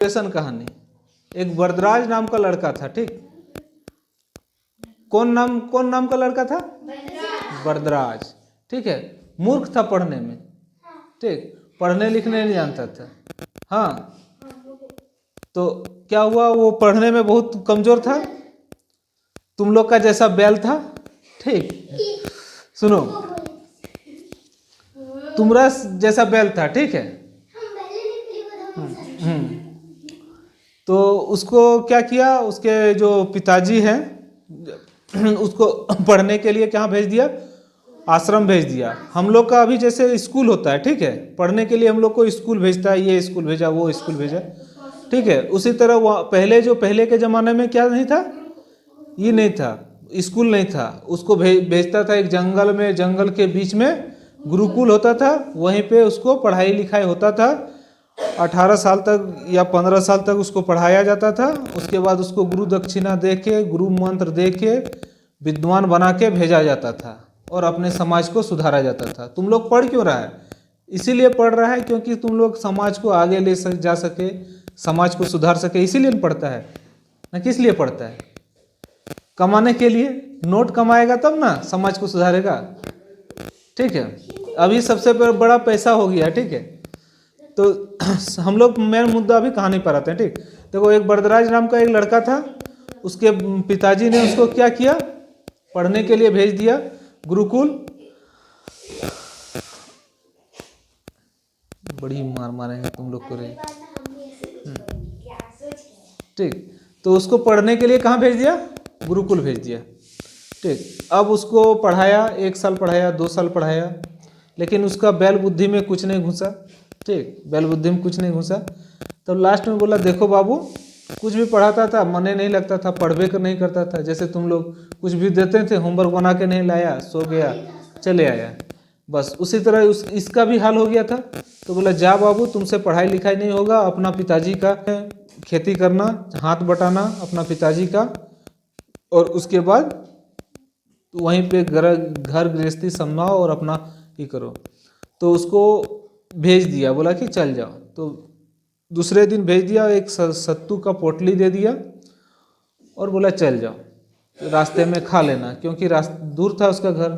कहानी। एक वरदराज नाम का लड़का था, ठीक। कौन नाम का लड़का था? वरदराज, ठीक है। मूर्ख था पढ़ने में, ठीक, पढ़ने लिखने नहीं जानता था। हाँ, तो क्या हुआ, वो पढ़ने में बहुत कमजोर था, तुम लोग का जैसा बैल था, ठीक। सुनो, तुम्हारा जैसा बैल था, ठीक है। तो उसको क्या किया, उसके जो पिताजी हैं उसको पढ़ने के लिए कहाँ भेज दिया? आश्रम भेज दिया। हम लोग का अभी जैसे स्कूल होता है, ठीक है, पढ़ने के लिए हम लोग को स्कूल भेजता है, ये स्कूल भेजा, वो स्कूल भेजा, ठीक है। उसी तरह पहले के ज़माने में क्या नहीं था, ये नहीं था, स्कूल नहीं था। उसको भेजता था एक जंगल में, जंगल के बीच में गुरुकुल होता था, वहीं पे उसको पढ़ाई लिखाई होता था। 18 साल तक या 15 साल तक उसको पढ़ाया जाता था। उसके बाद उसको गुरु दक्षिणा दे के, गुरु मंत्र दे के, विद्वान बना के भेजा जाता था और अपने समाज को सुधारा जाता था। तुम लोग पढ़ क्यों रहा है? इसीलिए पढ़ रहा है क्योंकि तुम लोग समाज को आगे ले जा सके, समाज को सुधार सके, इसीलिए पढ़ता है ना। किस लिए पढ़ता है? कमाने के लिए। नोट कमाएगा तब ना समाज को सुधारेगा, ठीक है। अभी सबसे बड़ा पैसा हो गया, ठीक है। तो हम लोग मेन मुद्दा अभी कहानी पर आते हैं, ठीक। देखो, एक वरदराज नाम का एक लड़का था, उसके पिताजी ने उसको क्या किया, पढ़ने के लिए भेज दिया गुरुकुल। बड़ी मार मारेंगे तुम लोग को रे, ठीक। तो उसको पढ़ने के लिए कहाँ भेज दिया? गुरुकुल भेज दिया, ठीक। अब उसको पढ़ाया, 1 साल पढ़ाया, 2 साल पढ़ाया, लेकिन उसका बैल बुद्धि में कुछ नहीं घुसा, ठीक, बैल बुद्धि में कुछ नहीं घुसा। तो लास्ट में बोला, देखो बाबू, कुछ भी पढ़ाता था मने नहीं लगता था, पढ़वे कर नहीं करता था। जैसे तुम लोग कुछ भी देते थे, होमवर्क बना के नहीं लाया, सो गया, चले आया, बस उसी तरह इसका भी हाल हो गया था। तो बोला, जा बाबू, तुमसे पढ़ाई लिखाई नहीं होगा, अपना पिताजी का खेती करना, हाथ बटाना अपना पिताजी का, और उसके बाद वहीं पे घर गृहस्थी संभालो और अपना ये करो। तो उसको भेज दिया, बोला कि चल जाओ। तो दूसरे दिन भेज दिया, एक सत्तू का पोटली दे दिया और बोला चल जाओ, रास्ते में खा लेना, क्योंकि दूर था उसका घर,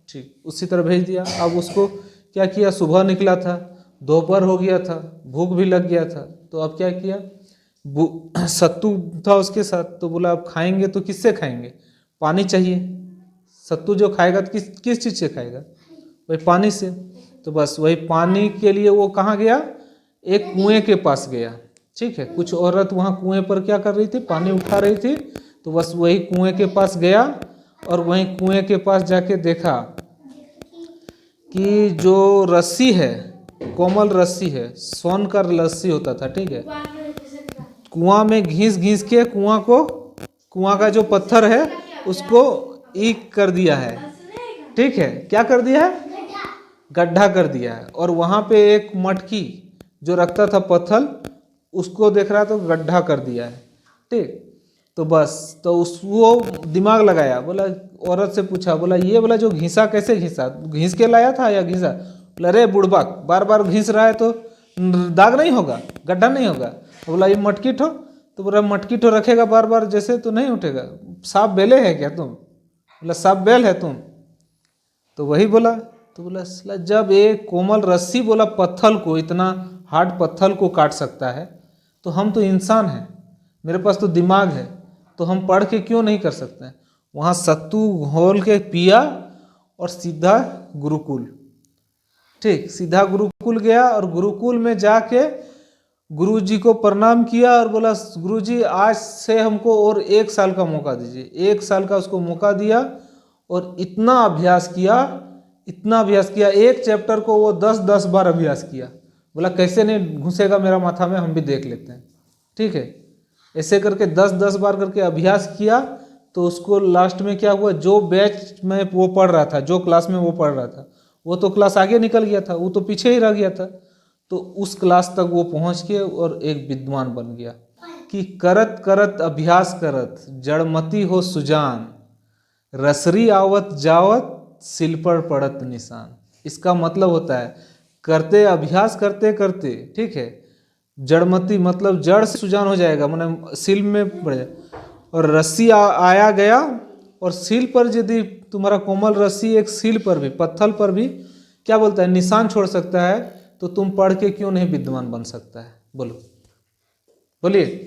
ठीक। उसी तरह भेज दिया। अब उसको क्या किया, सुबह निकला था, दोपहर हो गया था, भूख भी लग गया था। तो अब क्या किया, सत्तू था उसके साथ, तो बोला अब खाएंगे तो किससे खाएंगे? पानी चाहिए। सत्तू जो खाएगा तो किस चीज़ से खाएगा? वही पानी से। तो बस वही पानी के लिए वो कहाँ गया, एक कुएं के पास गया, ठीक है। कुछ औरत वहाँ कुएं पर क्या कर रही थी, पानी उठा रही थी। तो बस वही कुएं के पास गया और वहीं कुएं के पास जाके देखा कि जो रस्सी है, कोमल रस्सी है, सोन का रस्सी होता था, ठीक है। कुआं में घिस के कुआं का जो पत्थर है उसको ईक कर दिया है, ठीक है। क्या कर दिया है? गड्ढा कर दिया है। और वहाँ पे एक मटकी जो रखता था पत्थर, उसको देख रहा तो गड्ढा कर दिया है, ठीक। तो बस, तो वो दिमाग लगाया, बोला, औरत से पूछा, बोला ये बोला जो घिसा कैसे घिसा, घिस के लाया था या घिसा? बोला, अरे बुड़बक, बार बार घिस रहा है तो दाग नहीं होगा, गड्ढा नहीं होगा। बोला, ये मटकी ठो, तो बोला मटकी ठो रखेगा बार बार जैसे तो नहीं उठेगा, सांप बेले है क्या तुम? बोला, सांप बेल है तुम? तो वही बोला। तो बोला, जब एक कोमल रस्सी बोला पत्थर को, इतना हार्ड पत्थर को काट सकता है, तो हम तो इंसान हैं, मेरे पास तो दिमाग है, तो हम पढ़ के क्यों नहीं कर सकते हैं? वहाँ सत्तू घोल के पिया और सीधा गुरुकुल, ठीक, सीधा गुरुकुल गया। और गुरुकुल में जाके गुरुजी को प्रणाम किया और बोला, गुरुजी आज से हमको और 1 साल का मौका दीजिए। 1 साल का उसको मौका दिया और इतना अभ्यास किया, एक चैप्टर को वो 10-10 बार अभ्यास किया। बोला, कैसे नहीं घुसेगा मेरा माथा में, हम भी देख लेते हैं, ठीक है। ऐसे करके 10-10 बार करके अभ्यास किया। तो उसको लास्ट में क्या हुआ, जो बैच में वो पढ़ रहा था, जो क्लास में वो पढ़ रहा था, वो तो क्लास आगे निकल गया था, वो तो पीछे ही रह गया था। तो उस क्लास तक वो पहुंच के और एक विद्वान बन गया कि करत करत अभ्यास करत, जड़मती हो सुजान, रसरी आवत जावत, सिल पर पड़त निशान। इसका मतलब होता है, करते अभ्यास करते करते, ठीक है, जड़मती मतलब जड़ से सुजान हो जाएगा, मतलब सील में पड़ जाए। और रस्सी आया गया, और सील पर यदि तुम्हारा कोमल रस्सी एक सील पर भी, पत्थर पर भी क्या बोलता है, निशान छोड़ सकता है, तो तुम पढ़ के क्यों नहीं विद्वान बन सकता है? बोलो, बोलिए।